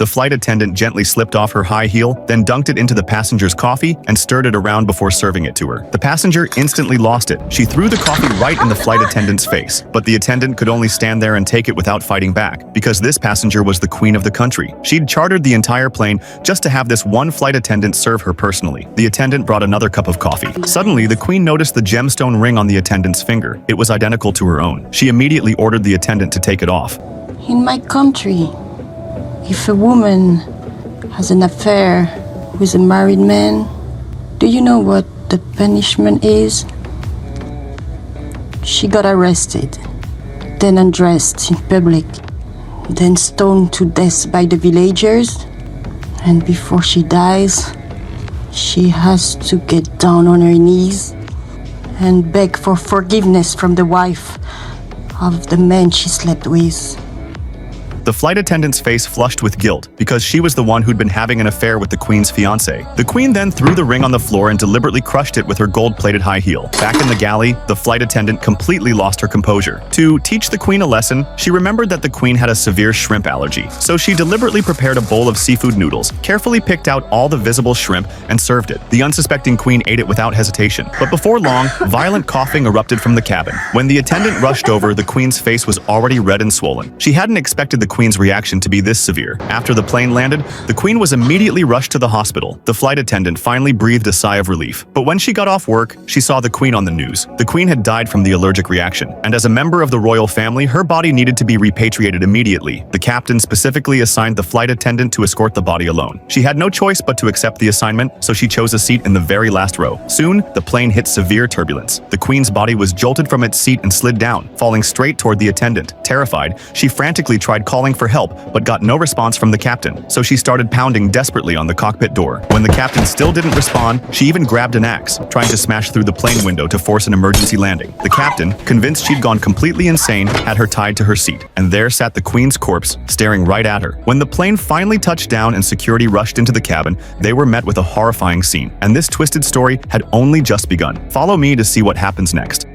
The flight attendant gently slipped off her high heel, then dunked it into the passenger's coffee and stirred it around before serving it to her. The passenger instantly lost it. She threw the coffee right in the flight attendant's face, but the attendant could only stand there and take it without fighting back, because this passenger was the queen of the country. She'd chartered the entire plane just to have this one flight attendant serve her personally. The attendant brought another cup of coffee. Suddenly, the queen noticed the gemstone ring on the attendant's finger. It was identical to her own. She immediately ordered the attendant to take it off. In my country, if a woman has an affair with a married man, do you know what the punishment is? She got arrested, then undressed in public, then stoned to death by the villagers, and before she dies, she has to get down on her knees and beg for forgiveness from the wife of the man she slept with. The flight attendant's face flushed with guilt because she was the one who'd been having an affair with the queen's fiancé. The queen then threw the ring on the floor and deliberately crushed it with her gold-plated high heel. Back in the galley, the flight attendant completely lost her composure. To teach the queen a lesson, she remembered that the queen had a severe shrimp allergy, so she deliberately prepared a bowl of seafood noodles, carefully picked out all the visible shrimp, and served it. The unsuspecting queen ate it without hesitation. But before long, violent coughing erupted from the cabin. When the attendant rushed over, the queen's face was already red and swollen. She hadn't expected the queen's reaction to be this severe. After the plane landed, the queen was immediately rushed to the hospital. The flight attendant finally breathed a sigh of relief. But when she got off work, she saw the queen on the news. The queen had died from the allergic reaction, and as a member of the royal family, her body needed to be repatriated immediately. The captain specifically assigned the flight attendant to escort the body alone. She had no choice but to accept the assignment, so she chose a seat in the very last row. Soon, the plane hit severe turbulence. The queen's body was jolted from its seat and slid down, falling straight toward the attendant. Terrified, she frantically tried calling for help, but got no response from the captain, so she started pounding desperately on the cockpit door. When the captain still didn't respond, she even grabbed an axe, trying to smash through the plane window to force an emergency landing. The captain, convinced she'd gone completely insane, had her tied to her seat, and there sat the queen's corpse, staring right at her. When the plane finally touched down and security rushed into the cabin, they were met with a horrifying scene, and this twisted story had only just begun. Follow me to see what happens next.